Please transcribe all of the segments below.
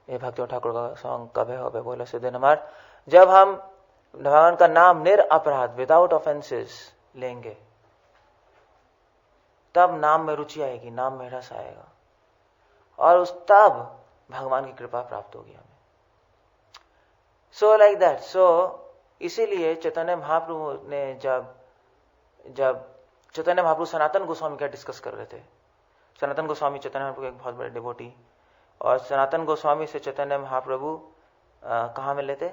ये भक्ति ठाकुर का सॉन्ग कब है हो बोला सिद्धे नमार, जब हम भगवान का नाम निरअपराध विदाउट ऑफेंसेस लेंगे तब नाम में रुचि आएगी, नाम में रस आएगा और उस तब भगवान की कृपा प्राप्त होगी हमें। So like that. सो इसीलिए चैतन्य महाप्रभु ने जब चैतन्य महाप्रभु सनातन गोस्वामी का डिस्कस कर रहे थे, सनातन गोस्वामी चैतन्य महाप्रभु एक बहुत बड़े डिवोटी, और सनातन गोस्वामी से चैतन्य महाप्रभु कहाँ मिले थे?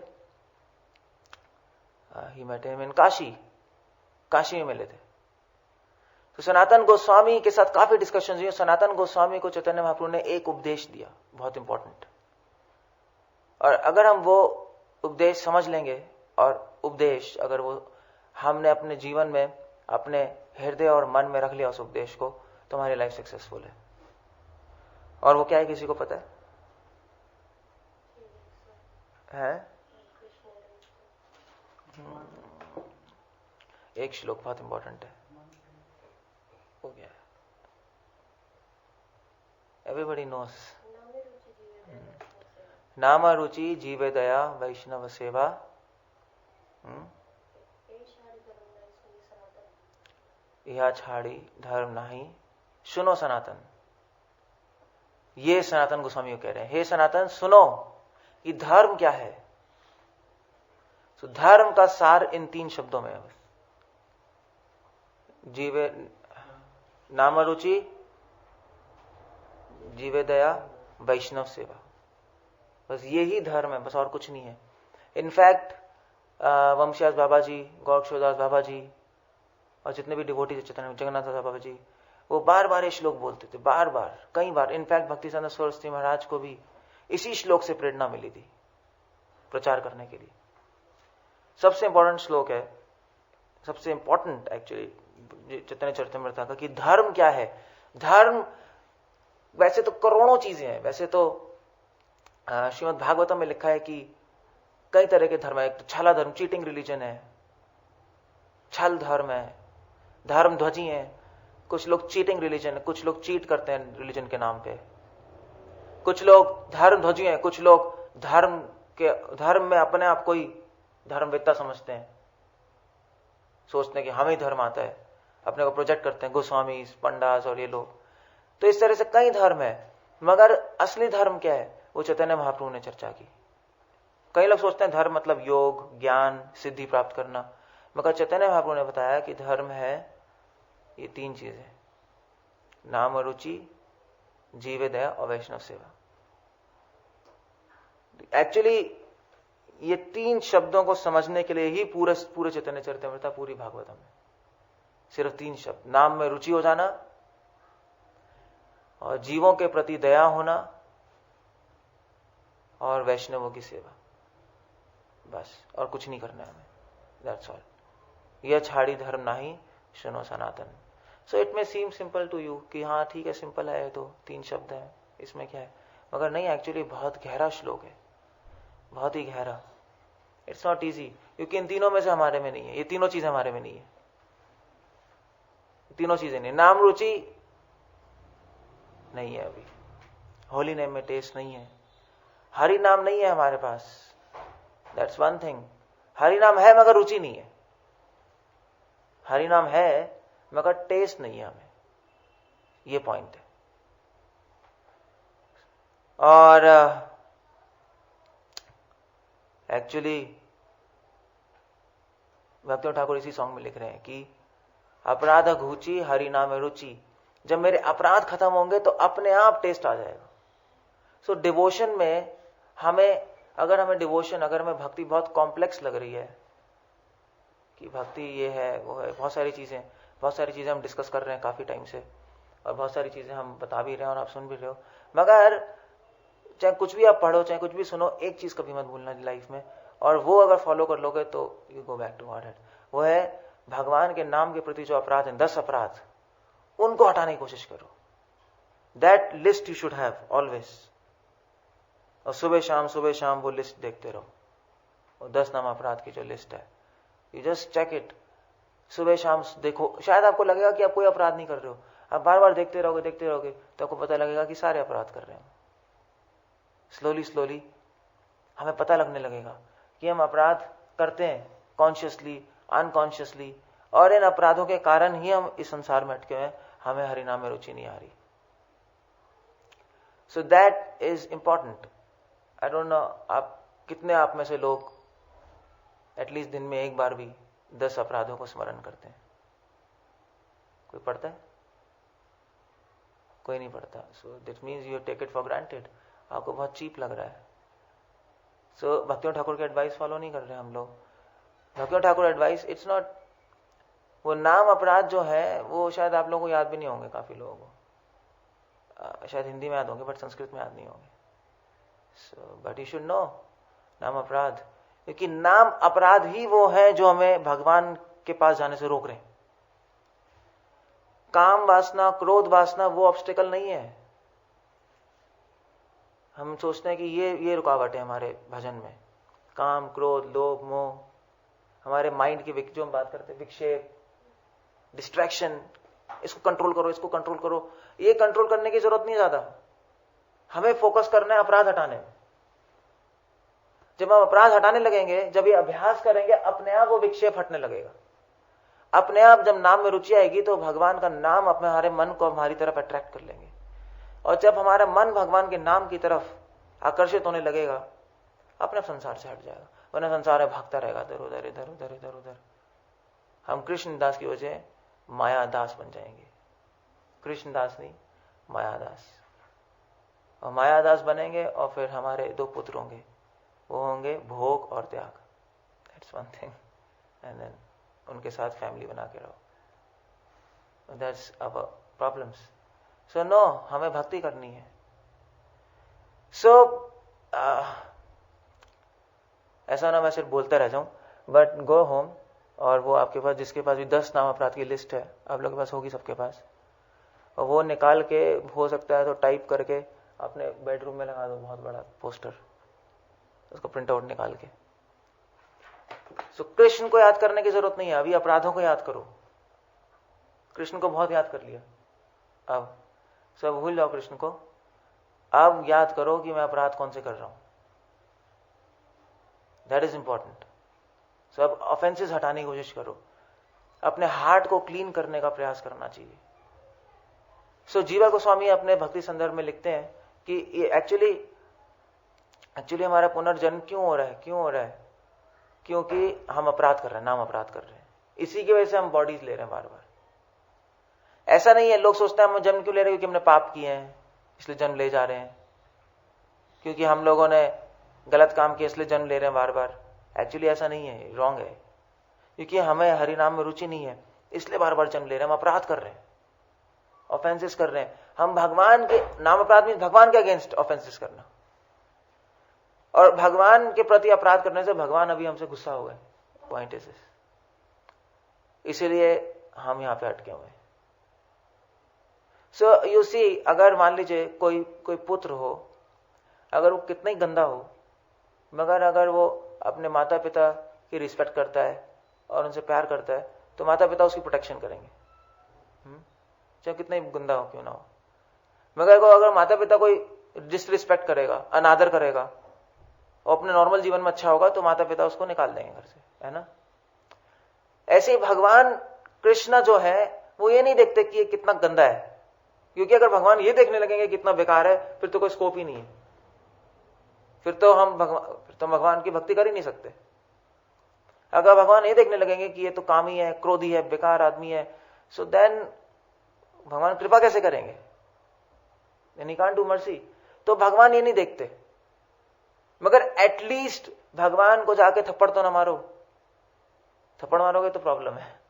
He met him in Kashi में मिले थे। तो सनातन गोस्वामी के साथ काफी डिस्कशन हुई। सनातन गोस्वामी को चैतन्य महाप्रभु ने एक उपदेश दिया, बहुत इंपॉर्टेंट, और अगर हम वो उपदेश समझ लेंगे और उपदेश अगर वो हमने अपने जीवन में अपने हृदय और मन में रख लिया उस उपदेश को, तो हमारी लाइफ सक्सेसफुल है। और वो क्या है, किसी को पता है? एक श्लोक बहुत इंपॉर्टेंट है, हो गया, एवरीबडी नोस। नाम रुचि जीवे दया वैष्णव सेवा, यह छाड़ी धर्म नहीं सुनो सनातन। ये सनातन गोस्वामी कह रहे हैं, हे सनातन सुनो कि धर्म क्या है। तो धर्म का सार इन 3 शब्दों में है, जीवे नाम रुचि जीवे दया वैष्णव सेवा, बस यही धर्म है, बस और कुछ नहीं है। इनफैक्ट वंशीदास बाबा जी, गौरक्षदास बाबा जी और जितने भी डिवोटी थे, चैतन्य जगन्नाथ दास बाबा जी, वो बार बार ये श्लोक बोलते थे, बार बार, कई बार। इनफैक्ट भक्तिसिद्धांत सरस्वती महाराज को भी इसी श्लोक से प्रेरणा मिली थी प्रचार करने के लिए। सबसे इंपॉर्टेंट श्लोक है, सबसे इंपॉर्टेंट एक्चुअली चैतन्य चरितामृत का, कि धर्म क्या है। धर्म वैसे तो करोड़ों चीजें हैं, वैसे तो श्रीमद् भागवतम में लिखा है कि कई तरह के धर्म है। एक तो छला धर्म, चीटिंग रिलीजन है, छल धर्म है, धर्म ध्वजी है। कुछ लोग चीटिंग रिलीजन है, कुछ लोग चीट करते हैं रिलीजन के नाम पे, कुछ लोग धर्म ध्वजी हैं, कुछ लोग धर्म में अपने आप को ही धर्मवेत्ता समझते हैं, सोचते हैं कि हमें धर्म आता है, अपने को प्रोजेक्ट करते हैं, गोस्वामी पंडास और ये लोग। तो इस तरह से कई धर्म है, मगर असली धर्म क्या है वो चैतन्य महाप्रभु ने चर्चा की। कई लोग सोचते हैं धर्म मतलब योग, ज्ञान, सिद्धि प्राप्त करना, मगर चैतन्य महाप्रभु ने बताया कि धर्म है ये 3 चीजें, नाम रुचि जीवे दया और वैष्णव सेवा। एक्चुअली ये 3 शब्दों को समझने के लिए ही पूरे चैतन्य चरितामृत, पूरी भागवतम में सिर्फ 3 शब्द, नाम में रुचि हो जाना और जीवों के प्रति दया होना और वैष्णवों की सेवा, बस और कुछ नहीं करना है हमें, दैट्स ऑल। यह छाड़ी धर्म नहीं सुनो सनातन। So it may seem simple to you कि हाँ ठीक है, सिंपल है, तो 3 शब्द है, इसमें क्या है, मगर नहीं, एक्चुअली बहुत गहरा श्लोक है, बहुत ही गहरा। इट्स नॉट इजी, क्योंकि इन तीनों में से हमारे में नहीं है, ये तीनों चीजें हमारे में नहीं है, तीनों चीजें नहीं। नाम रुचि नहीं है, अभी होली नेम में टेस्ट नहीं है, हरि नाम नहीं है हमारे पास, दैट्स वन थिंग। हरि नाम है मगर रुचि नहीं है, हरि नाम है मगर टेस्ट नहीं है हमें, ये पॉइंट है। और एक्चुअली भक्ति ठाकुर इसी सॉन्ग में लिख रहे हैं कि अपराध घूची हरि नाम रुचि, जब मेरे अपराध खत्म होंगे तो अपने आप टेस्ट आ जाएगा। सो डिवोशन में अगर हमें भक्ति बहुत कॉम्प्लेक्स लग रही है कि भक्ति ये है वो है, बहुत सारी चीजें हम डिस्कस कर रहे हैं काफी टाइम से, और बहुत सारी चीजें हम बता भी रहे हैं और आप सुन भी रहे हो, मगर चाहे कुछ भी आप पढ़ो, चाहे कुछ भी सुनो, एक चीज कभी मत भूलना लाइफ में, और वो अगर फॉलो कर लोगे तो you go back to Godhead. वो है भगवान के नाम के प्रति जो अपराध हैं, 10 अपराध, उनको हटाने की कोशिश करो। That list you should have always, और सुबह शाम वो लिस्ट देखते रहो, और 10 नाम अपराध की जो लिस्ट है, यू जस्ट चेक इट, सुबह शाम देखो, शायद आपको लगेगा कि आप कोई अपराध नहीं कर रहे हो, आप बार बार देखते रहोगे तो आपको पता लगेगा कि सारे अपराध कर रहे हैं, स्लोली स्लोली हमें पता लगने लगेगा कि हम अपराध करते हैं कॉन्शियसली, अनकॉन्शियसली, और इन अपराधों के कारण ही हम इस संसार में अटके हुए हैं, हमें हरिनाम में रुचि नहीं आ रही। So that is important. I don't know आप कितने आप में से लोग एटलीस्ट दिन में एक बार भी 10 अपराधों को स्मरण करते हैं। कोई पढ़ता है? कोई नहीं पढ़ता। So that means you take it for granted, आपको बहुत चीप लग रहा है। सो भक्तियों ठाकुर की एडवाइस फॉलो नहीं कर रहे हम लोग। भक्तियों ठाकुर एडवाइस इट्स नॉट, वो नाम अपराध जो है वो शायद आप लोगों को याद भी नहीं होंगे, काफी लोगों को शायद हिंदी में याद होंगे बट संस्कृत में याद नहीं होंगे। So but you should know नाम अपराध, क्योंकि नाम अपराध ही वो है जो हमें भगवान के पास जाने से रोक रहे हैं। काम वासना, क्रोध वासना वो ऑब्स्टिकल नहीं है। हम सोचते हैं कि ये रुकावट है हमारे भजन में, काम, क्रोध, लोभ, मोह, हमारे माइंड की जो हम बात करते हैं विक्षेप, डिस्ट्रैक्शन, इसको कंट्रोल करो, इसको कंट्रोल करो। ये कंट्रोल करने की जरूरत नहीं ज्यादा, हमें फोकस करना है अपराध हटाने में। जब हम अपराध हटाने लगेंगे, जब ये अभ्यास करेंगे, अपने आप वो विक्षेप हटने लगेगा। अपने आप जब नाम में रुचि आएगी तो भगवान का नाम अपने हमारे मन को हमारी तरफ अट्रैक्ट कर लेंगे, और जब हमारा मन भगवान के नाम की तरफ आकर्षित होने लगेगा, अपने संसार से हट जाएगा। वरना संसार में भागता रहेगा इधर उधर इधर उधर इधर उधर। हम कृष्णदास की वजह मायादास बन जाएंगे। कृष्णदास नहीं, मायादास। और मायादास बनेंगे और फिर हमारे 2 पुत्र होंगे, वो होंगे भोग और त्याग। That's one thing. And then उनके साथ फैमिली बना के रहो। That's our problems. So no, हमें भक्ति करनी है। सो ऐसा ना मैं सिर्फ बोलता रह जाऊं, बट गो होम, और वो आपके पास जिसके पास भी 10 नाम अपराध की लिस्ट है, आप लोगों के पास होगी सबके पास, और वो निकाल के हो सकता है तो टाइप करके अपने बेडरूम में लगा दो, बहुत बड़ा पोस्टर, उसको प्रिंट आउट निकाल के। सो कृष्ण को याद करने की जरूरत नहीं है, अभी अपराधों को याद करो। कृष्ण को बहुत याद कर लिया, अब सब भूल जाओ कृष्ण को। अब याद करो कि मैं अपराध कौन से कर रहा हूं। That is important. सब ऑफेंसेस हटाने की कोशिश करो, अपने हार्ट को क्लीन करने का प्रयास करना चाहिए। सो जीवा गोस्वामी अपने भक्ति संदर्भ में लिखते हैं कि ये एक्चुअली हमारा पुनर्जन्म क्यों हो रहा है, क्योंकि हम अपराध कर रहे हैं, नाम अपराध कर रहे हैं। इसी की वजह से हम बॉडीज ले रहे हैं बार बार। ऐसा नहीं है, लोग सोचते हैं हम जन्म क्यों ले रहे हैं, क्योंकि हमने पाप किए हैं इसलिए जन्म ले जा रहे हैं, क्योंकि हम लोगों ने गलत काम किया इसलिए जन्म ले रहे हैं बार बार। एक्चुअली ऐसा नहीं है, रॉन्ग है। क्योंकि हमें हरि नाम में रुचि नहीं है इसलिए बार बार जन्म ले रहे हैं, हम अपराध कर रहे हैं, ऑफेंसेस कर रहे हैं। हम भगवान के नाम अपराध में भगवान के अगेंस्ट ऑफेंसेस करना, और भगवान के प्रति अपराध करने से भगवान अभी हमसे गुस्सा हो गए। पॉइंट इज दिस, इसीलिए हम यहां पे अटके हुए हैं। सो यू सी, अगर मान लीजिए कोई पुत्र हो, अगर वो कितना ही गंदा हो, मगर अगर वो अपने माता पिता की रिस्पेक्ट करता है और उनसे प्यार करता है, तो माता पिता उसकी प्रोटेक्शन करेंगे, चाहे कितना ही गंदा हो क्यों ना हो। मगर अगर माता पिता कोई डिसरिस्पेक्ट करेगा, अनादर करेगा, और अपने नॉर्मल जीवन में अच्छा होगा, तो माता पिता उसको निकाल देंगे घर से, है ना। ऐसे ही भगवान कृष्ण जो है वो ये नहीं देखते कि ये कितना गंदा है, क्योंकि अगर भगवान ये देखने लगेंगे कितना बेकार है, फिर तो कोई स्कोप ही नहीं है। फिर तो हम भगवान की भक्ति कर ही नहीं सकते। अगर भगवान ये देखने लगेंगे कि ये तो कामी है, क्रोधी है, बेकार आदमी है, सो देन भगवान कृपा कैसे करेंगे? Then he can't do mercy. तो भगवान ये नहीं देखते, मगर एटलीस्ट भगवान को जाके थप्पड़ तो ना मारो। थप्पड़ मारोगे तो प्रॉब्लम है,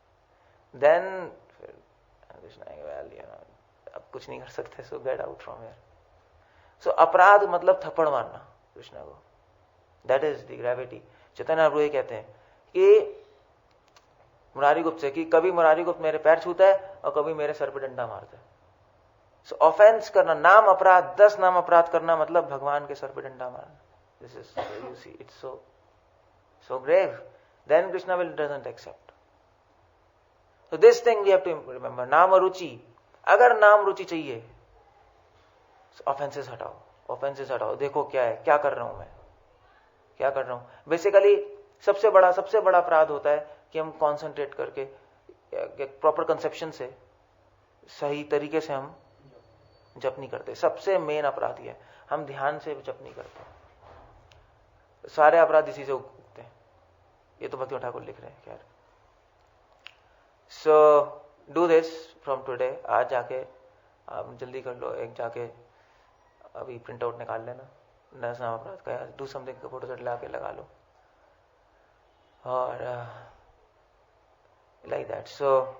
देन फिर अब कुछ नहीं कर सकते, so get out from here. So अपराध मतलब थप्पड़ मारना कृष्ण को, that is the gravity. Chaitanya Mahaprabhu ये कहते हैं कि मुरारी गुप्त से कि कभी मुरारी गुप्त मेरे पैर छूता है और कभी मेरे सर पे डंडा मारता है। सो ऑफेंस करना, नाम अपराध, 10 नाम अपराध करना मतलब भगवान के सर पे डंडा मारना। This is, you see, it's so grave. Then Krishna doesn't accept. So this thing we have to remember. नाम और रुचि, अगर नाम रुचि चाहिए, ऑफेंसेस हटाओ ऑफेंसेस हटाओ, देखो क्या है, क्या कर रहा हूं मैं, क्या कर रहा हूं। बेसिकली सबसे बड़ा अपराध होता है कि हम कॉन्सेंट्रेट करके प्रॉपर कंसेप्शन से सही तरीके से हम जप नहीं करते। सबसे मेन अपराध ये है, हम ध्यान से जप नहीं करते। सारे अपराध इसी से उगते हैं। ये तो भक्ति ठाकुर लिख रहे हैं। खैर, so do this from today. आज जाके आप जल्दी कर लो, एक जाके अभी प्रिंट आउट निकाल लेना नरस नाम अपराध का, डू समथिंग का फोटो सेट ला के लगा लो, और लाइक दैट। सो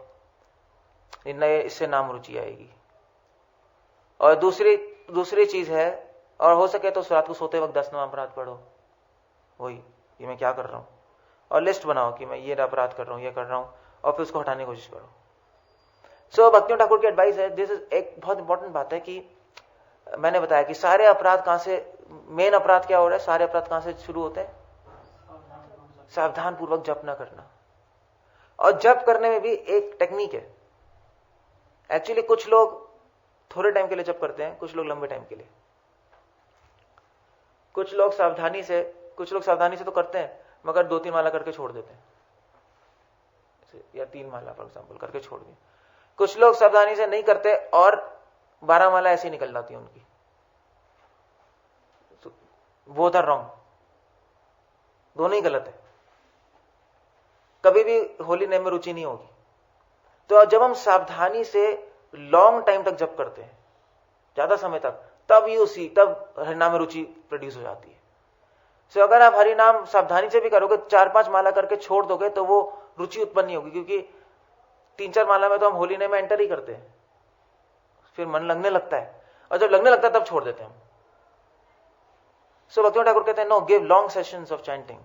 इससे नाम रुचि आएगी। और दूसरी चीज है, और हो सके तो रात को सोते वक्त 10 नाम अपराध पढ़ो, वही कि मैं क्या कर रहा हूं, और लिस्ट बनाओ कि मैं ये अपराध कर रहा हूं, ये कर रहा हूं, और फिर उसको हटाने की कोशिश करो। सो भक्ति ठाकुर की एडवाइस है, दिस इज एक बहुत इंपॉर्टेंट बात है कि मैंने बताया कि सारे अपराध कहां से, मेन अपराध क्या हो रहा है, सारे अपराध कहां से शुरू होते हैं, सावधान पूर्वक जप न करना। और जप करने में भी एक टेक्निक है। एक्चुअली कुछ लोग थोड़े टाइम के लिए जप करते हैं, कुछ लोग लंबे टाइम के लिए। कुछ लोग सावधानी से तो करते हैं, मगर 2-3 माला करके छोड़ देते हैं, या 3 माला फॉर एग्जाम्पल करके छोड़ दिए। कुछ लोग सावधानी से नहीं करते और 12 माला ऐसे ही निकल जाती है उनकी। बोथ आर रॉन्ग, दोनों ही गलत है। कभी भी होली नेम में रुचि नहीं होगी। तो जब हम सावधानी से लॉन्ग टाइम तक जप करते हैं, ज्यादा समय तक, तब हरिनाम में रुचि प्रोड्यूस हो जाती है। सो अगर आप हरिनाम सावधानी से भी करोगे, 4-5 माला करके छोड़ दोगे, तो वो रुचि उत्पन्न नहीं होगी, क्योंकि 3-4 माला में तो हम होली नेम में एंटर ही करते हैं, फिर मन लगने लगता है, और जब लगने लगता है तब छोड़ देते हैं हम। सो भक्ति ठाकुर कहते हैं, no, give long sessions of chanting.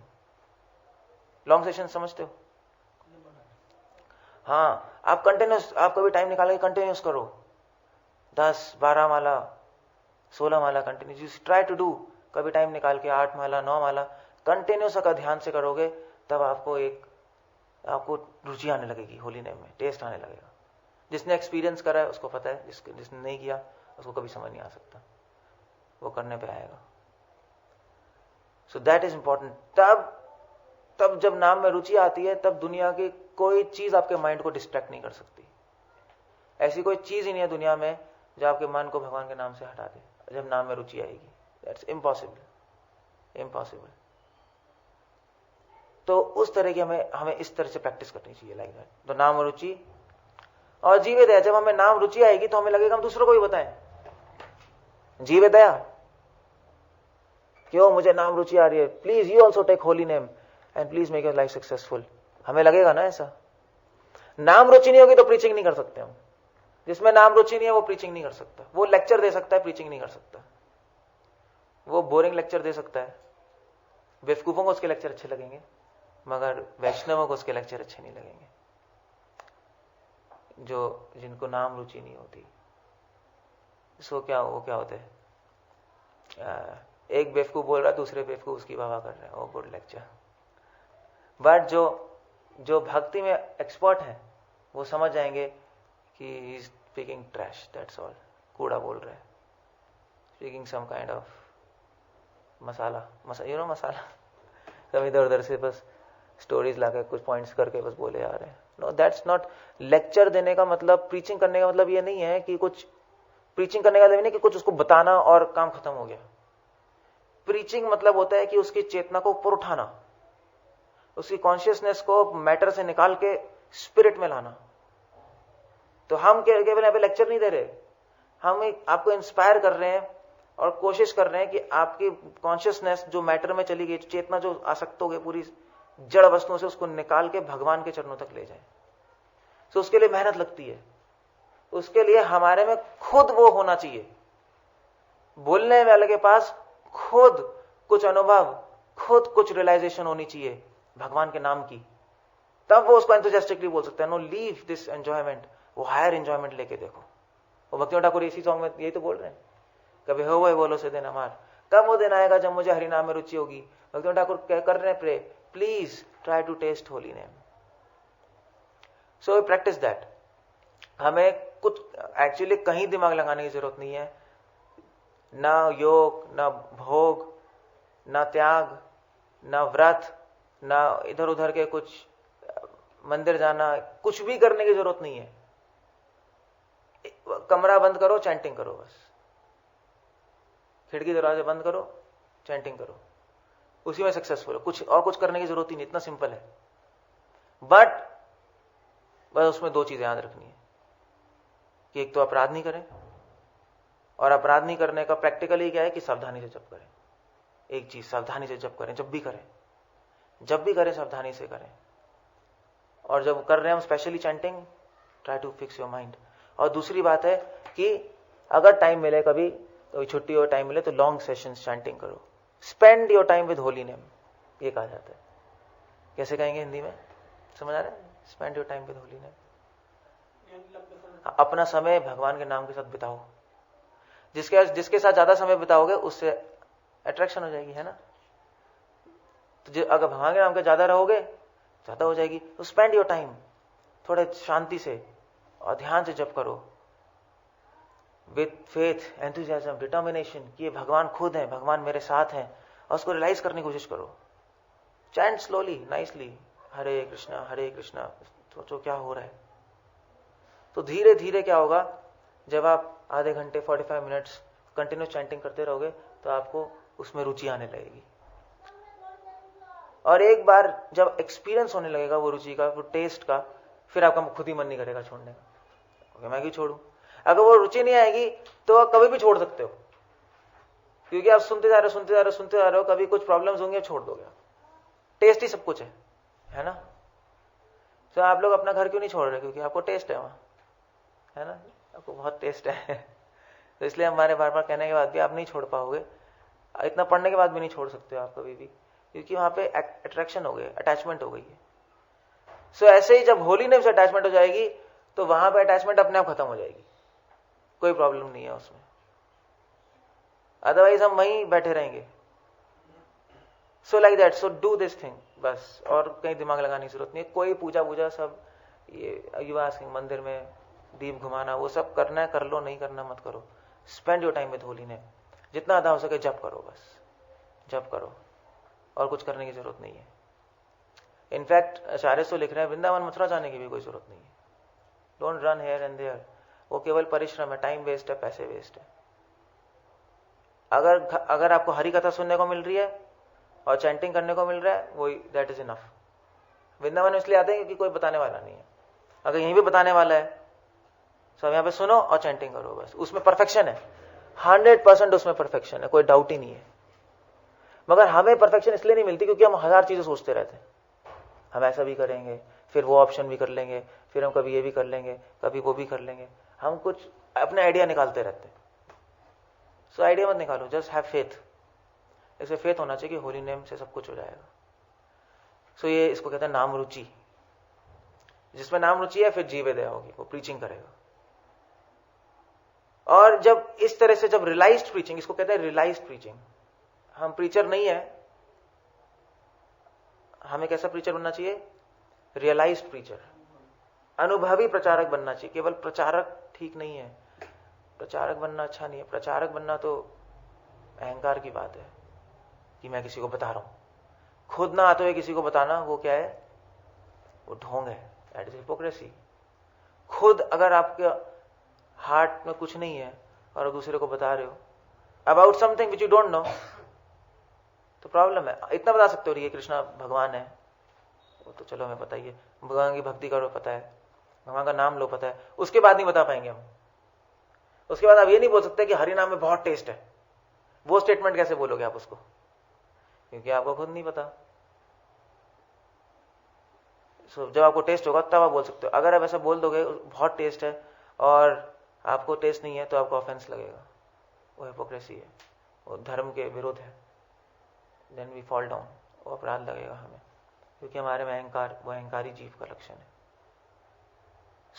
Long session समझते हो? हाँ, आप कंटिन्यूस, आप कभी टाइम निकाल के कंटिन्यूस करो, 10-12 माला, 16 माला कंटिन्यूस ट्राई टू डू। कभी टाइम निकाल के 8 माला, 9 माला कंटिन्यूस अगर ध्यान से करोगे, तब आपको रुचि आने लगेगी होली नेम में, टेस्ट आने लगेगा। जिसने एक्सपीरियंस करा है उसको पता है, जिसने नहीं किया उसको कभी समझ नहीं आ सकता, वो करने पे आएगा। So that is important. तब जब नाम में रुचि आती है, तब दुनिया की कोई चीज आपके माइंड को डिस्ट्रैक्ट नहीं कर सकती। ऐसी कोई चीज ही नहीं है दुनिया में जो आपके मन को भगवान के नाम से हटा दे, जब नाम में रुचि आएगी। That's impossible. तो उस तरह की हमें इस तरह से प्रैक्टिस करनी चाहिए, लाइक दैट। तो नाम रुचि और जीव दया। जब हमें नाम रुचि आएगी तो हमें लगेगा हम दूसरों को भी बताएं। जीव दया, क्यों मुझे नाम रुचि आ रही है, please you also take holy name and please make your life successful. हमें लगेगा ना ऐसा। नाम रुचि नहीं होगी तो प्रीचिंग नहीं कर सकते हम। जिसमें नाम रुचि नहीं है वो प्रीचिंग नहीं कर सकता। वो लेक्चर दे सकता है, प्रीचिंग नहीं कर सकता। वो बोरिंग लेक्चर दे सकता है, बेवकूफों को उसके लेक्चर अच्छे लगेंगे, मगर वैष्णवों को उसके लेक्चर अच्छे नहीं लगेंगे, जिनको नाम रुचि नहीं होती। सो वो क्या होते हैं, एक बेवकूफ बोल रहा है, दूसरे बेवकूफ उसकी वाह कर रहे हैं, ओ गुड लेक्चर। बट जो भक्ति में एक्सपर्ट है वो समझ जाएंगे कि he is speaking trash, that's all. कूड़ा बोल रहे हैं, स्पीकिंग सम काइंड ऑफ मसाला। सब इधर उधर से बस स्टोरीज लाकर कुछ पॉइंट्स करके बस बोले आ रहे हैं। No, that's not. लेक्चर देने का मतलब, प्रीचिंग करने का मतलब ये नहीं है कि प्रीचिंग करने का मतलब नहीं कि कुछ उसको बताना और काम खत्म हो गया। प्रीचिंग मतलब होता है कि उसकी चेतना को ऊपर उठाना, उसकी कॉन्शियसनेस को मैटर से निकाल के स्पिरिट में लाना। तो हम केवल यहाँ पे लेक्चर नहीं दे रहे, हम आपको इंस्पायर कर रहे हैं और कोशिश कर रहे हैं कि आपकी कॉन्शियसनेस जो मैटर में चली गई, चेतना जो आसक्त हो गई पूरी जड़ वस्तुओं से, उसको निकाल के भगवान के चरणों तक ले जाए। तो उसके लिए मेहनत लगती है। उसके लिए हमारे में खुद वो होना चाहिए, बोलने वाले के पास खुद कुछ अनुभव, खुद कुछ रियलाइजेशन होनी चाहिए भगवान के नाम की, तब वो उसको एंथुसियास्टिकली बोल सकता है। नो, लीव दिस एंजॉयमेंट, वो हायर एंजॉयमेंट लेके देखो। वो भक्ति ठाकुर इसी सॉन्ग में यही तो बोल रहे हैं, कभी हो वही बोलो से दिन हमार। कब वो दिन आएगा जब मुझे हरि नाम में रुचि होगी। भक्ति ठाकुर कर रहे हैं pray, please try to taste holy name. So practice that. हमें कुछ एक्चुअली कहीं दिमाग लगाने की जरूरत नहीं है। ना योग, ना भोग, ना त्याग, ना व्रत, ना इधर उधर के कुछ मंदिर जाना, कुछ भी करने की जरूरत नहीं है। कमरा बंद करो, चैंटिंग करो बस। खिड़की दरवाजे बंद करो, चैंटिंग करो, उसी में सक्सेसफुल हो। कुछ करने की जरूरत ही नहीं, इतना सिंपल है। बट बस उसमें दो चीजें याद रखनी है कि एक तो अपराध नहीं करें, और अपराध नहीं करने का प्रैक्टिकली क्या है कि सावधानी से जप करें। एक चीज, सावधानी से जप करें। जब भी करें सावधानी से करें। और जब कर रहे हैं हम specially chanting, try to fix your mind. और दूसरी बात है कि अगर टाइम मिले, कभी छुट्टी हो, टाइम मिले, तो लॉन्ग सेशंस चैंटिंग करो। Spend your time with holy name, ये कहा जाता है। कैसे कहेंगे हिंदी में, समझ आ रहा है? Spend your time with holy name. अपना समय भगवान के नाम के साथ बिताओ। जिसके साथ ज्यादा समय बिताओगे उससे अट्रैक्शन हो जाएगी, है ना? तो अगर भगवान के नाम के ज्यादा रहोगे, ज्यादा हो जाएगी। तो स्पेंड योर टाइम थोड़े शांति से और ध्यान से जप करो, विथ फेथ, एंथुसियाज्म, डिटर्मिनेशन कि ये भगवान खुद है, भगवान मेरे साथ हैं, और उसको रियलाइज करने की कोशिश करो। चैंट स्लोली, नाइसली, हरे कृष्णा, सोचो क्या हो रहा है। तो धीरे धीरे क्या होगा, जब आप आधे घंटे 45 मिनट्स कंटिन्यूस चैंटिंग करते रहोगे तो आपको उसमें रुचि आने लगेगी। और एक बार जब एक्सपीरियंस होने लगेगा वो रुचि का, वो टेस्ट का, फिर आपका खुद ही मन नहीं करेगा छोड़ने का। मैं क्यों छोड़ूं? अगर वो रुचि नहीं आएगी तो आप कभी भी छोड़ सकते हो, क्योंकि आप सुनते जा रहे हो, कभी कुछ प्रॉब्लम्स होंगे, छोड़ दोगे। टेस्ट ही सब कुछ है ना? तो आप लोग अपना घर क्यों नहीं छोड़ रहे? क्योंकि आपको टेस्ट है वहां, है ना? आपको बहुत टेस्ट है। तो इसलिए हमारे बार बार कहने के बाद भी आप नहीं छोड़ पाओगे। इतना पढ़ने के बाद भी नहीं छोड़ सकते हो आप कभी भी, क्योंकि वहां पे अट्रैक्शन हो गई, अटैचमेंट हो गई है। सो ऐसे ही जब होली नेम से अटैचमेंट हो जाएगी तो वहां पे अटैचमेंट अपने आप खत्म हो जाएगी, कोई प्रॉब्लम नहीं है उसमें। अदरवाइज हम वहीं बैठे रहेंगे। So like that, so do this thing बस, और कहीं दिमाग लगाने की जरूरत नहीं है। कोई पूजा सब ये यू आस्किंग, मंदिर में दीप घुमाना, वो सब करना है कर लो, नहीं करना मत करो। Spend your time with holy name. जितना ज्यादा हो सके जप करो, बस जप करो, और कुछ करने की जरूरत नहीं है। इनफैक्ट आचार्य तो लिख रहे हैं वृंदावन मथुरा जाने की भी कोई जरूरत नहीं है। Don't run here and there, वो केवल परिश्रम है, टाइम वेस्ट है, पैसे वेस्ट है। अगर आपको हरी कथा सुनने को मिल रही है और चैंटिंग करने को मिल रहा है, वो दैट इज इनफ। वृंदावन इसलिए आते हैं क्योंकि कोई बताने वाला नहीं है। अगर यहीं भी बताने वाला है, सब यहाँ पे सुनो और चैंटिंग करो, बस उसमें परफेक्शन है, 100% उसमें परफेक्शन है, कोई डाउट ही नहीं है। मगर हमें परफेक्शन इसलिए नहीं मिलती क्योंकि हम 1000 चीजें सोचते रहते हैं। हम ऐसा भी करेंगे, फिर वो ऑप्शन भी कर लेंगे, फिर हम कभी ये भी कर लेंगे, कभी वो भी कर लेंगे। हम कुछ अपने आइडिया निकालते रहते हैं। सो आइडिया मत निकालो, जस्ट हैव फेथ। इसे फेथ होना चाहिए कि होली नेम से सब कुछ हो जाएगा। सो ये इसको कहते हैं नाम रुचि। जिसमें नाम रुचि है, फिर जीवे दया होगी, वो प्रीचिंग करेगा। और जब इस तरह से, जब रियलाइज्ड प्रीचिंग, इसको कहते हैं रियलाइज्ड प्रीचिंग। हम प्रीचर नहीं है, हमें कैसा प्रीचर बनना चाहिए? रियलाइज्ड प्रीचर, अनुभवी प्रचारक बनना चाहिए। केवल प्रचारक ठीक नहीं है, प्रचारक बनना अच्छा नहीं है। प्रचारक बनना तो अहंकार की बात है कि मैं किसी को बता रहा हूं। खुद ना आते हुए किसी को बताना, वो क्या है? वो ढोंग है, दैट इज हिपोक्रेसी। खुद अगर आपके हार्ट में कुछ नहीं है और दूसरे को बता रहे हो about something which you don't know, तो प्रॉब्लम है। इतना बता सकते हो ये कृष्णा भगवान है, वो तो चलो हमें बताइए, भगवान की भक्ति करो पता है, भगवान का नाम लो पता है, उसके बाद नहीं बता पाएंगे हम। उसके बाद आप ये नहीं बोल सकते कि हरि नाम में बहुत टेस्ट है। वो स्टेटमेंट कैसे बोलोगे आप उसको? क्योंकि आपको खुद नहीं पता। जब आपको टेस्ट होगा तब आप बोल सकते हो। अगर आप ऐसा बोल दोगे बहुत टेस्ट है और आपको टेस्ट नहीं है, तो आपको ऑफेंस लगेगा, वो हिपोक्रेसी है, वो धर्म के विरुद्ध है। देन वी फॉल डाउन, वो अपराध लगेगा हमें, क्योंकि हमारे में अहंकार, वो अहंकारी जीव का लक्षण है।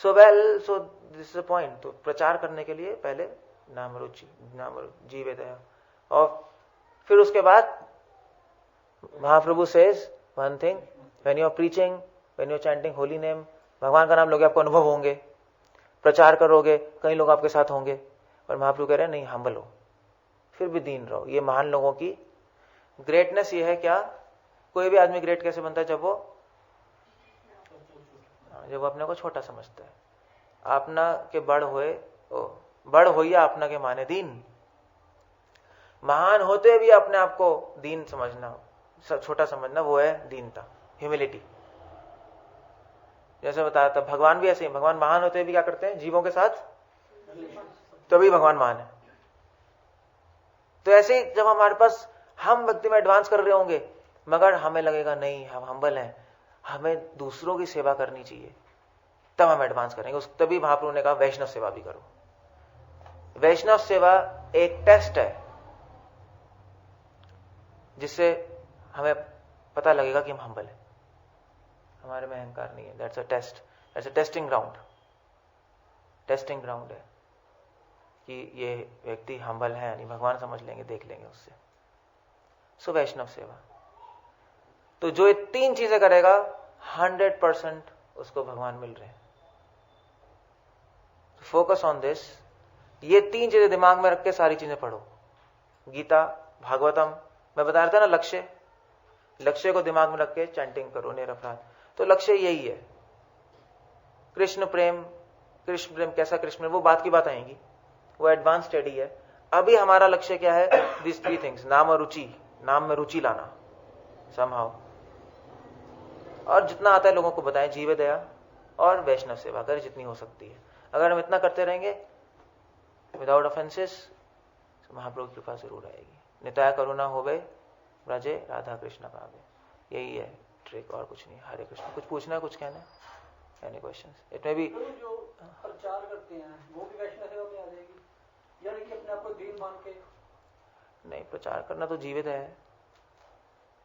So this is a point. तो प्रचार करने के लिए पहले नाम रुचि, जीवे दया, और फिर उसके बाद Mahaprabhu says one thing, when you are preaching, when you are chanting holy name, भगवान का नाम लोगे, आपको अनुभव होंगे, प्रचार करोगे, कई लोग आपके साथ होंगे, और महाप्रभु कह रहे हैं नहीं, हम्बल हो, फिर भी दीन रहो। ये महान लोगों की ग्रेटनेस ये है। क्या कोई भी आदमी ग्रेट कैसे बनता है? जब वो अपने को छोटा समझता है। आपना के बड़ होए, बड़ होइया अपना के माने दीन। महान होते भी अपने आप को दीन समझना, छोटा समझना, वो है दीनता, ह्यूमिलिटी। जैसे बताया था, भगवान भी ऐसे ही, भगवान महान होते भी क्या करते हैं? जीवों के साथ, तभी भगवान महान है। तो ऐसे ही जब हमारे पास, हम भक्ति में एडवांस कर रहे होंगे मगर हमें लगेगा नहीं हम हम्बल हैं, हमें दूसरों की सेवा करनी चाहिए, तब हम एडवांस करेंगे। तभी महाप्रभु ने कहा वैष्णव सेवा भी करो। वैष्णव सेवा एक टेस्ट है जिससे हमें पता लगेगा कि हम हम्बल हैं, हमारे में अहंकार नहीं है। That's a test, that's a testing ground. Testing ground है कि ये व्यक्ति हम्बल है, यानी भगवान समझ लेंगे, देख लेंगे उससे। सो वैष्णव सेवा, तो जो ये 3 चीजें करेगा 100% उसको भगवान मिल रहे हैं। Focus on this. ये 3 चीजें दिमाग में रख के सारी चीजें पढ़ो, गीता, भागवतम। मैं बता रहा था ना, लक्ष्य को दिमाग में रख के चैंटिंग करो निरपराध। तो लक्ष्य यही है, कृष्ण प्रेम। कृष्ण प्रेम कैसा कृष्ण प्रेम, वो बात की बात आएंगी, वो एडवांस स्टडी है। अभी हमारा लक्ष्य क्या है? दिस 3 थिंग्स, नाम और रुचि, नाम में रुचि लाना समहाउ, और जितना आता है लोगों को बताएं, जीव दया और वैष्णव सेवा करें जितनी हो सकती है। अगर हम इतना करते रहेंगे विदाउट ऑफेंसेस, महाप्रभु की कृपा जरूर आएगी। निताय करुणा होवे ब्रजे राधा कृष्ण पावे। यही है ट्रिक, और कुछ नहीं। हरे कृष्ण। कुछ पूछना है, कुछ कहना है? Any questions? इट में भी जो प्रचार करते हैं वो भी वैष्णव सेवा में आ जाएगी, यानी कि अपने आप को दीन मान के? नहीं, प्रचार करना तो जीवित है,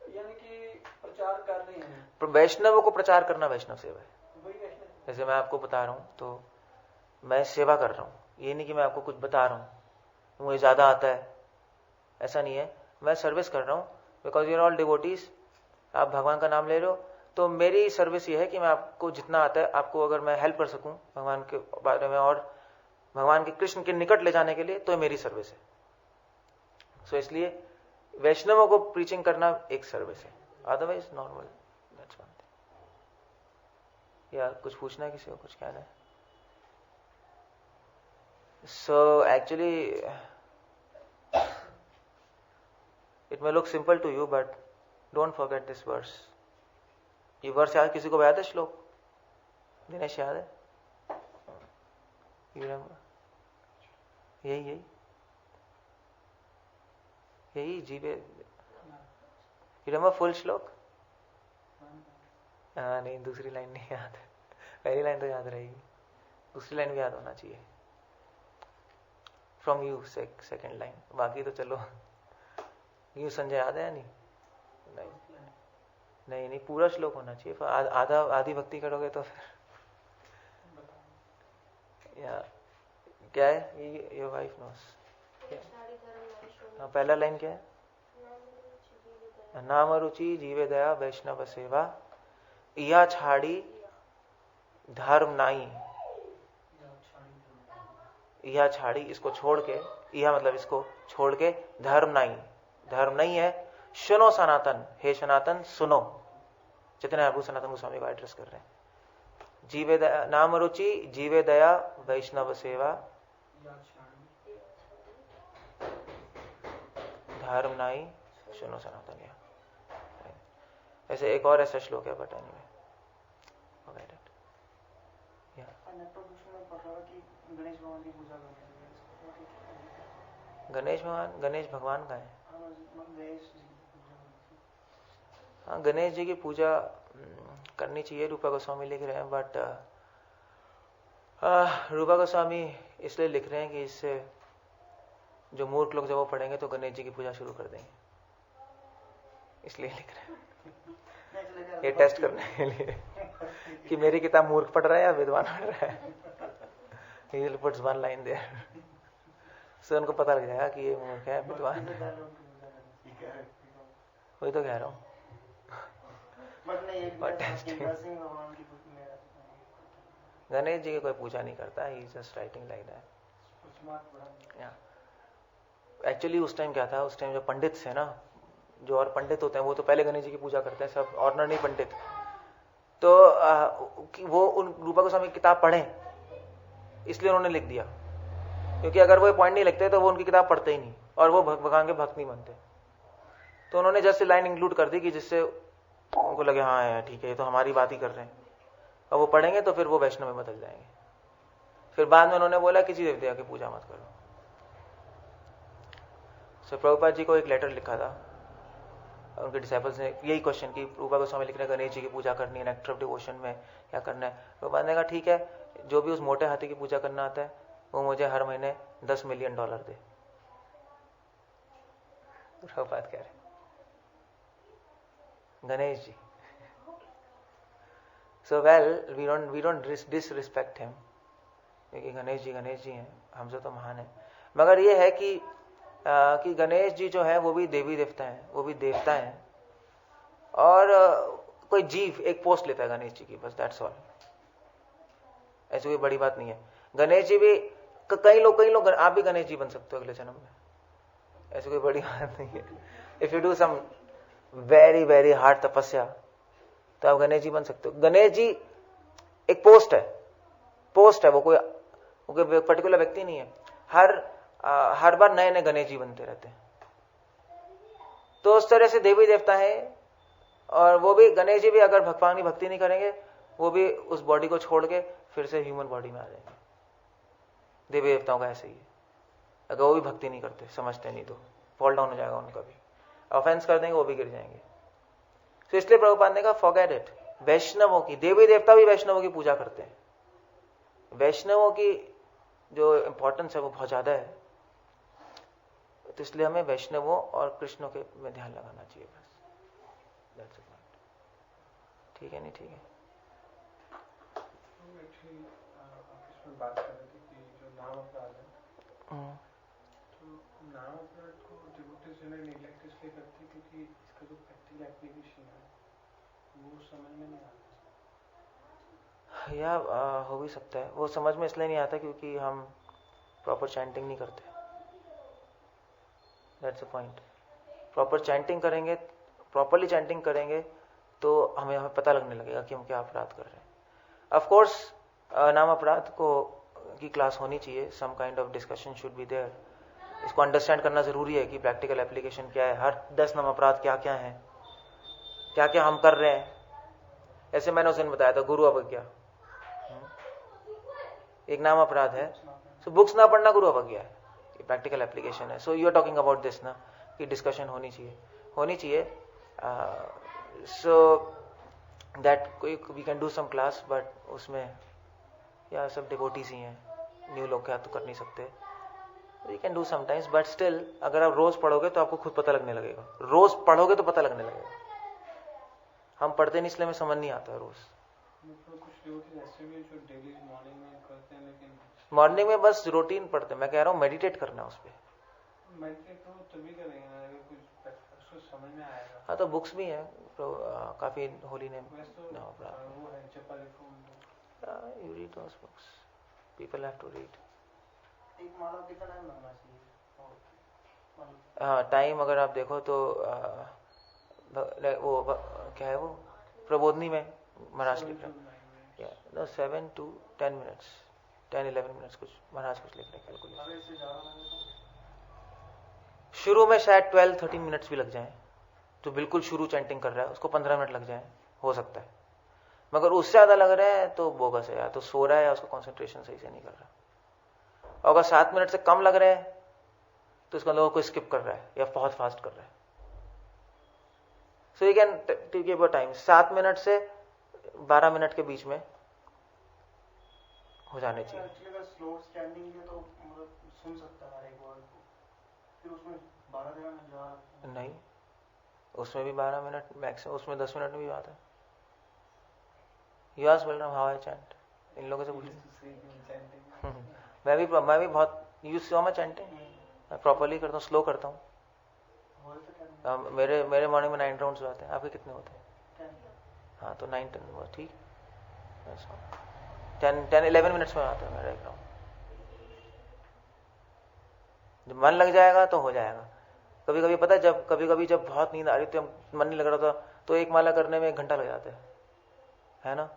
यानी कि प्रचार कर रहे हैं। पर वैष्णवों को प्रचार करना वैष्णव सेवा है। वही वैष्णव। जैसे मैं आपको बता रहा हूं तो मैं सेवा कर रहा हूं, ये नहीं कि मैं आपको कुछ बता रहा हूं मुझे ज्यादा आता है, ऐसा नहीं है। मैं सर्विस कर रहा हूं, because you are all devotees. आप भगवान का नाम ले रहे हो, तो मेरी सर्विस ये है कि मैं आपको जितना आता है, आपको अगर मैं हेल्प कर सकूं भगवान के बारे में और भगवान के कृष्ण के निकट ले जाने के लिए, तो मेरी सर्विस है। सो इसलिए वैष्णवों को प्रीचिंग करना एक सर्विस है, otherwise normal. That's one thing. या कुछ पूछना है किसी को, कुछ कहना है? So actually it may look simple to you, but don't forget this verse. ये वर्ष याद, किसी को याद है श्लोक? दिनेश याद है? यही जीवे। You remember full श्लोक? हाँ, नहीं, दूसरी लाइन नहीं याद। पहली लाइन तो याद रहेगी, दूसरी लाइन भी याद होना चाहिए। फ्रॉम यू सेकेंड लाइन, बाकी तो चलो। यू संजय याद है या नहीं? नहीं, पूरा श्लोक होना चाहिए। आधी भक्ति करोगे तो फिर या क्या है? Your wife knows. पहला लाइन क्या है? नाम रुचि जीवे दया वैष्णव सेवा, या छाड़ी धर्म नाई। या छाड़ी, इसको छोड़ के, यह मतलब इसको छोड़ के, धर्म नाई, धर्म नहीं है। सुनो सनातन, हे सनातन सुनो। जितने प्रभु सनातन गोस्वामी को एड्रेस कर रहे हैं। जीवे दया, नाम रुचि जीवे दया वैष्णव सेवा, धर्म नाई सुनो सनातन। या ऐसे एक और ऐसा श्लोक है, बट एनीवे गणेश भगवान का है। हाँ, गणेश जी की पूजा करनी चाहिए, रूपा गोस्वामी लिख रहे हैं। बट रूपा गोस्वामी इसलिए लिख रहे हैं कि इससे जो मूर्ख लोग जब वो पढ़ेंगे तो गणेश जी की पूजा शुरू कर देंगे, इसलिए लिख रहे हैं। ये टेस्ट करने के लिए कि मेरी किताब मूर्ख पढ़ रहा है या विद्वान पढ़ रहा है। He will put one line there. So उनको पता लग जाएगा कि ये मूर्ख है विद्वान। वही तो कह रहा हूँ। गणेश जी की कोई पूजा नहीं करता, he is just writing like that. Actually उस टाइम क्या था, उस टाइम जो पंडित थे ना, जो और पंडित होते हैं वो तो पहले गणेश जी की पूजा करते हैं, सब ऑर्डिनरी पंडित, तो वो उन रूपा गोस्वामी की किताब पढ़े, इसलिए उन्होंने लिख दिया, क्योंकि अगर वो पॉइंट नहीं लिखते तो वो उनकी किताब पढ़ते ही नहीं और वो भगवान के भक्त नहीं बनते। तो उन्होंने जस्ट लाइन इंक्लूड कर दी कि जिससे उनको लगे हाँ ठीक है, ये तो हमारी बात ही कर रहे हैं, और वो पढ़ेंगे तो फिर वो वैष्णव में बदल जाएंगे। फिर बाद में उन्होंने बोला किसी देवता की पूजा मत करो। सो प्रभुपाद जी को एक लेटर लिखा था, उनके डिसाइपल्स ने यही क्वेश्चन कि रूपा गोस्वामी लिख रहे हैं गणेश जी की पूजा करनी है, नेक्टर ऑफ डिवोशन में क्या करना है। प्रभुपाद ने कहा ठीक है, जो भी उस मोटे हाथी की पूजा करना आता है वो मुझे हर महीने $10 मिलियन दे। प्रभुपाद कह रहे Ganesh ji, so well we don't disrespect him, क्योंकि गणेश जी हैं, हमसे तो महान है। मगर ये है कि गणेश जी जो है वो भी देवी देवता हैं, वो भी देवता हैं, और कोई जीव एक पोस्ट लेता है गणेश जी की, बस दैट्स ऑल। ऐसी कोई बड़ी बात नहीं है। गणेश जी भी कई लोग आप भी गणेश जी बन सकते हो अगले जन्म में, ऐसी कोई बड़ी बात नहीं है। If you do some very very hard तपस्या तो आप गणेश जी बन सकते हो। गणेश जी एक पोस्ट है, वो कोई पर्टिकुलर व्यक्ति नहीं है। हर बार नए नए गणेश जी बनते रहते हैं। तो उस तरह से देवी देवता है, और वो भी गणेश जी भी अगर भगवान की भक्ति नहीं करेंगे वो भी उस बॉडी को छोड़ के फिर से ह्यूमन बॉडी में आ जाएंगे। देवी देवताओं का ऐसे ही है, अगर वो भी भक्ति नहीं करते, समझते नहीं, तो फॉल डाउन हो जाएगा उनका भी, ऑफेंस कर देंगे वो भी गिर जाएंगे। तो इसलिए प्रभुपाद ने कहा फॉरगेट इट। वैष्णवों की, देवी देवता भी वैष्णवों की पूजा करते हैं, वैष्णवों की जो इंपॉर्टेंस है वो बहुत ज्यादा है। तो इसलिए हमें वैष्णवों और कृष्णों के में ध्यान लगाना चाहिए, बस दैट्स इट। ठीक है, नहीं ठीक है। इसमें बात कर रहे थे कि जो नाम अपराध है, तो नाम अपराध को डिवोटीज जनरली नेग्लेक्ट इसलिए करते हैं क्योंकि इसका जो प्रैक्टिकल एप्लीकेशन है वो समझ में नहीं आता। या हो भी सकता है, वो समझ में इसलिए नहीं आता क्योंकि हम प्रॉपर चैंटिंग नहीं करते। That's the point. Proper chanting करेंगे, प्रॉपरली चैंटिंग करेंगे तो हमें पता लगने लगेगा कि हम क्या अपराध कर रहे हैं। ऑफ कोर्स नाम अपराध को की क्लास होनी चाहिए, some kind of discussion should be there. इसको अंडरस्टैंड करना जरूरी है कि प्रैक्टिकल एप्लीकेशन क्या है, हर 10 नाम अपराध क्या क्या है, क्या क्या हम कर रहे हैं। ऐसे मैंने उस दिन बताया था गुरु अवज्ञा एक नाम अपराध है। सो बुक्स ना पढ़ना गुरु अवज्ञा है, ये प्रैक्टिकल एप्लीकेशन है। So you are talking about this ना, कि डिस्कशन होनी चाहिए। So that we can do some class, but उसमें या सब डिवोटीज ही हैं, न्यू लोग क्या तो कर नहीं सकते। We can do sometimes, but still अगर आप रोज पढ़ोगे तो आपको खुद पता लगने लगेगा। रोज पढ़ोगे तो पता लगने लगेगा। हम पढ़ते नहीं इसलिए हमें समझ नहीं आता रोज। कुछ डिवोटीज ऐसे भी जो डेली मॉर्निंग में करते हैं, लेकिन मॉर्निंग में बस रूटीन पढ़ते हैं। मैं कह रहा हूँ मेडिटेट करना है उस पर। मेडिटेट तो तभी करेंगे ना अगर कुछ समझ में आएगा। हाँ, तो बुक्स भी हैं तो काफी होली नेम। वो है जपा You read those books. People have to read. एक माला कितना टाइम लगना चाहिए? हाँ, टाइम अगर आप देखो तो वो क्या है, वो प्रबोधनी में महाराज लिख रहे हैं 7 to 10 minutes, 10-11 minutes कुछ महाराज कुछ लिख रहे हैं कैलकुलेशन। शुरू में शायद 12-13 मिनट्स भी लग जाएं, तो बिल्कुल शुरू चैंटिंग कर रहा है उसको 15 मिनट लग जाए, हो सकता है। मगर उससे ज्यादा लग रहा है तो बोगस है, या तो सो रहा है या उसका कंसंट्रेशन सही से नहीं कर रहा। और अगर 7 मिनट से कम लग रहा है तो उसका लोगों को स्किप कर रहा है या बहुत फास्ट कर रहा है। So you can take your time, 7 minute से 12 मिनट के बीच में हो जाने चाहिए। अगर स्लो स्टैंडिंग है तो मतलब सुन सकता है एक वर्ड को, फिर उसमें 12 मिनट जा नहीं, उसमें भी 12 मिनट मैक्सिमम, उसमें 10 मिनट में भी बात है। You ask William how I chant, इन लोगों से पूछिए। मैं भी बहुत यूज से मैं चैंटिंग मैं प्रॉपरली करता हूँ, स्लो करता हूँ। मेरे मॉर्निंग में 9 राउंड्स आते हैं, आपके कितने होते हैं? हाँ, तो 9-10 ठीक, 10-11 मिनट्स में आता है मेरा एक राउंड। जब मन लग जाएगा तो हो जाएगा। कभी कभी पता है, कभी कभी जब बहुत नींद आ रही थी, मन नहीं लग रहा था, तो एक माला करने में 1 घंटा लग जाता है ना।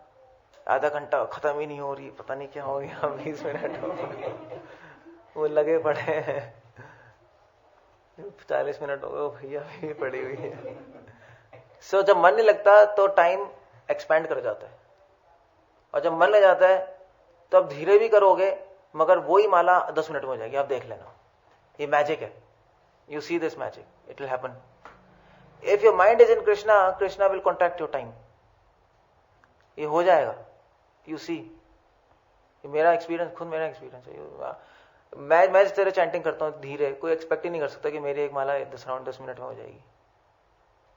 आधा घंटा खत्म ही नहीं हो रही, पता नहीं क्या हो गया, 20 मिनट वो लगे पड़े हैं, 40 मिनट हो गए भैया भी पड़ी हुई है। सो जब मन नहीं लगता तो टाइम एक्सपेंड कर जाता है, और जब मन लग जाता है तो आप धीरे भी करोगे मगर वही माला 10 मिनट में हो जाएगी। आप देख लेना, ये मैजिक है। You see this magic, it will happen. If your mind is in Krishna, Krishna will contract your time. ये हो जाएगा, यू सी। मेरा एक्सपीरियंस, खुद मेरा एक्सपीरियंस है। मैं जिस तरह चैंटिंग करता हूँ धीरे, कोई एक्सपेक्ट ही नहीं कर सकता कि मेरी एक माला 10 मिनट में हो जाएगी,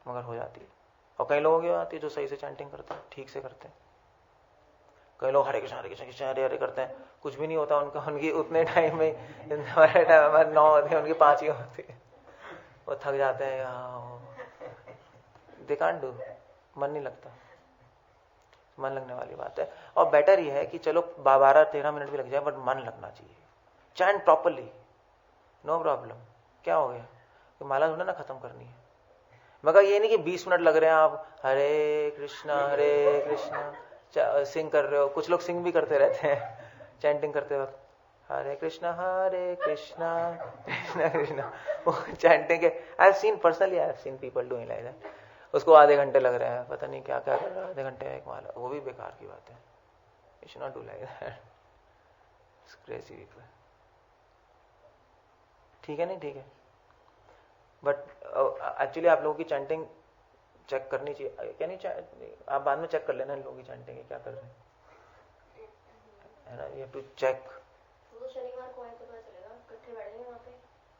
मगर हो जाती है। और कई लोगों की आती है जो सही से चैंटिंग करते हैं, ठीक से करते हैं। कई लोग हरे कृष्ण कृष्ण हरे हरे करते हैं, कुछ भी नहीं होता उनका। उनकी उतने टाइम में, हमारे टाइम हमारे 9 होते हैं, उनकी 5 ही होती है। वो थक जाते हैं, दे कांट डू, मन नहीं लगता। मन लगने वाली बात है। और बेटर ये है कि चलो 12-13 मिनट भी लग जाए, बट मन लगना चाहिए। Chant properly, no problem. क्या हो गया कि माला थोड़ा ना खत्म करनी है, मगर ये नहीं कि 20 मिनट लग रहे हैं आप हरे कृष्णा सिंग कर रहे हो। कुछ लोग सिंग भी करते रहते हैं चैंटिंग करते वक्त, हरे कृष्णा कृष्णा कृष्णा। वो चैंटिंग है, I have seen personally, I have seen people doing like that. उसको आधे घंटे लग रहे हैं, पता नहीं क्या क्या कर रहा है, आधे घंटे एक माला। वो भी बेकार की बात है। You should not do like that, it's crazy people. ठीक है, नहीं ठीक है, बट एक्चुअली आप लोगों की चैंटिंग चेक करनी चाहिए। क्या नहीं, आप बाद में चेक कर लेना इन लोगों की चैंटिंग क्या कर रहे हैं, है ना। You have to check. तो शनिवार को आए तो पता चलेगा, इकट्ठे बैठेंगे वहां पे।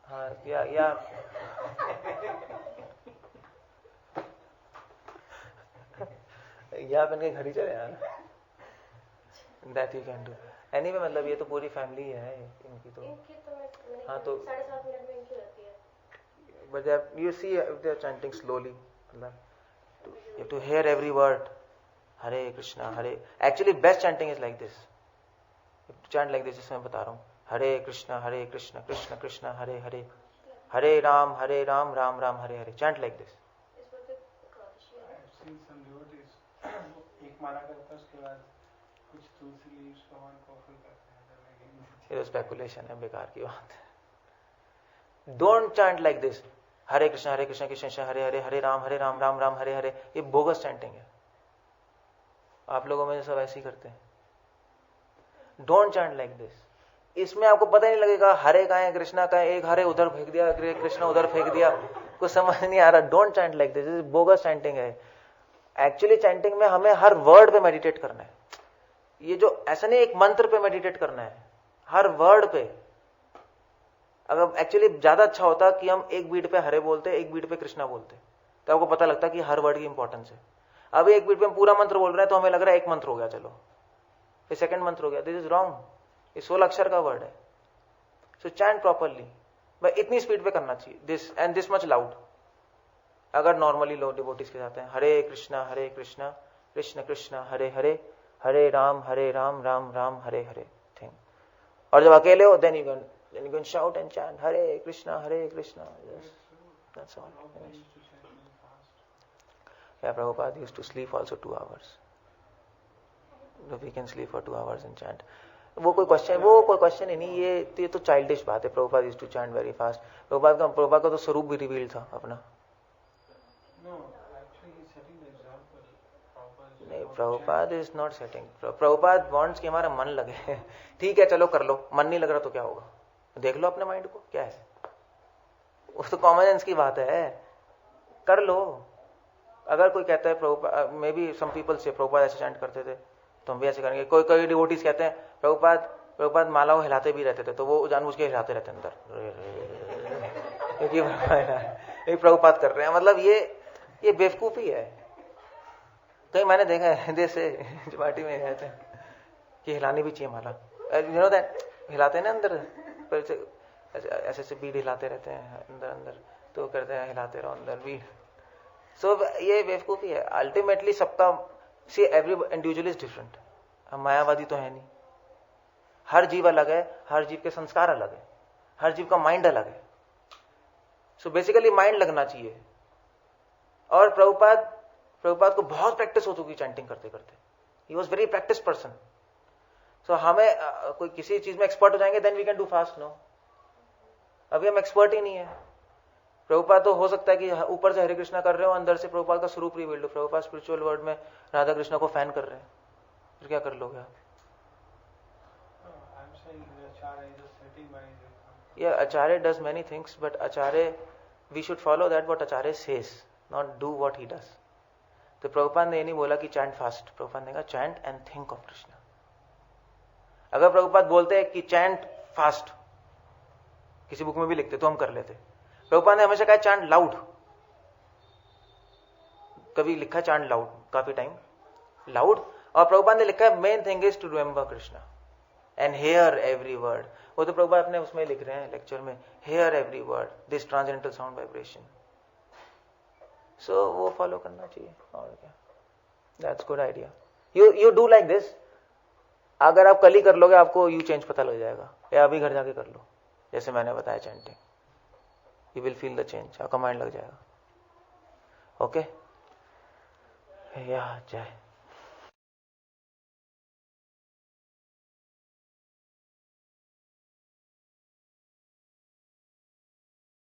हाँ, या आप इनके घर ही चले आना, that you can do. Anyway मतलब ये तो पूरी फैमिली है इनकी तो। हाँ तो 7.5 मिनट में इनकी रहती है। But you see they are chanting slowly, मतलब you have to hear every word. Hare Krishna, Hare. Actually, best chanting is like this. You have to chant like this, जिसमें मैं बता रहा हूँ। Hare Krishna, Krishna Krishna, Hare Hare, Hare Ram, Ram Ram, Hare Hare. Chant like this. I've seen some devotees, एक माला करता है, उसके बाद कुछ तुलसी लीव्स भगवान को ऑफर करते हैं। ये स्पेकुलेशन है, बेकार की बात है। Don't chant like this. हरे कृष्णा कृष्ण कृष्ण हरे हरे, हरे राम राम राम हरे हरे। ये बोगस चैंटिंग है। आप लोगों में सब ऐसे ही करते हैं। Don't chant like this. इसमें आपको पता ही नहीं लगेगा हरे का है, कृष्णा का है। एक हरे उधर फेंक दिया, कृष्णा उधर फेंक दिया, कुछ समझ नहीं आ रहा। Don't chant like this, bogus chanting है। एक्चुअली चैंटिंग में हमें हर वर्ड पे मेडिटेट करना है। ये जो ऐसा नहीं एक मंत्र पे मेडिटेट करना है, हर वर्ड पे। अगर एक्चुअली ज्यादा अच्छा होता कि हम एक बीट पे हरे बोलते, एक बीट पे कृष्णा बोलते, तो आपको पता लगता कि हर वर्ड की इंपॉर्टेंस है। अब एक बीट पे हम पूरा मंत्र बोल रहे हैं तो हमें लग रहा है एक मंत्र हो गया, चलो ये सेकंड मंत्र हो गया। This is wrong. ये 16 अक्षर का वर्ड है। सो चैंट प्रॉपरली, भाई इतनी स्पीड पे करना चाहिए, this and this much loud. अगर नॉर्मली लोग डिवोटीज के जाते हैं हरे कृष्णा कृष्ण कृष्ण हरे हरे, हरे राम राम राम हरे हरे थिंग। और जब अकेले हो then you can shout and chant Hare Krishna yes, that's all. Yeah, Prabhupada used to sleep also 2 hours. So we can sleep for 2 hours and chant. वो कोई क्वेश्चन ही नहीं। ये तो चाइल्डिश बात है। Prabhupada used to chant very fast. Prabhupada का तो स्वरूप भी रिवील था अपना। नहीं, Prabhupada is not setting. Prabhupada wants कि हमारा मन लगे। ठीक है, चलो कर लो। मन नहीं लग रहा तो क्या होगा, देख लो अपने माइंड को, क्या है। वो तो कॉमन सेंस की बात है, कर लो। अगर कोई कहता है Prabhupada, may be some people से प्रभुपाद ऐसे चैंट करते थे तो हम भी ऐसे करेंगे। कोई डिवोटीज कहते हैं प्रभुपाद माला को हिलाते भी रहते थे, तो वो जानबूझ के हिलाते रहते अंदर, क्योंकि प्रभुपाद कर रहे हैं। मतलब ये बेवकूफी है। कहीं मैंने देखा है जैसे पार्टी में रहते हैं कि हिलानी भी चाहिए माला। यू नो दैट, हिलाते हैं ना अंदर, ऐसे बीड हिलाते रहते हैं अंदर, तो करते हैं हिलाते रहो अंदर बीड। सो ये बेवकूफी है। अल्टीमेटली सबका see every individual is different. हम मायावादी तो है नहीं। हर जीव अलग है, हर जीव के संस्कार अलग है, हर जीव का माइंड अलग है। सो बेसिकली माइंड लगना चाहिए। और प्रभुपाद को बहुत प्रैक्टिस हो चुकी चैंटिंग करते करते। He was very practice person. So हमें कोई किसी चीज में एक्सपर्ट हो जाएंगे then we can do fast. No, अभी हम एक्सपर्ट ही नहीं है। प्रभुपाद तो हो सकता है कि ऊपर से हरे कृष्णा कर रहे हो, अंदर से प्रभुपाद का स्वरूप रिवील्ड हो। प्रभुपाद स्पिरिचुअल वर्ल्ड में राधा कृष्णा को फैन कर रहे हैं, फिर क्या कर लोगे आप? Yeah, Acharya does many things, but Acharya, we should follow that what Acharya says, not do what he does. तो प्रभुपाद ने ये नहीं बोला कि चैंट फास्ट, प्रभुपाद ने कहा chant and think of Krishna. अगर प्रभुपाद बोलते हैं कि चैंट फास्ट, किसी बुक में भी लिखते तो हम कर लेते। प्रभुपाद ने हमेशा कहा चैंट लाउड, कभी लिखा चैंट लाउड, काफी टाइम लाउड। और प्रभुपाद ने लिखा है main thing is to remember Krishna and hear every word. वो तो प्रभुपाद अपने उसमें लिख रहे हैं लेक्चर में, hear every word, this transcendental sound vibration. So वो फॉलो करना चाहिए और क्या। That's good idea. You do like this. अगर आप कल ही कर लोगे आपको यू चेंज पता लग जाएगा, या अभी घर जाके कर लो जैसे मैंने बताया chanting, you will feel the change, आपका माइंड लग जाएगा। ओके, या जय।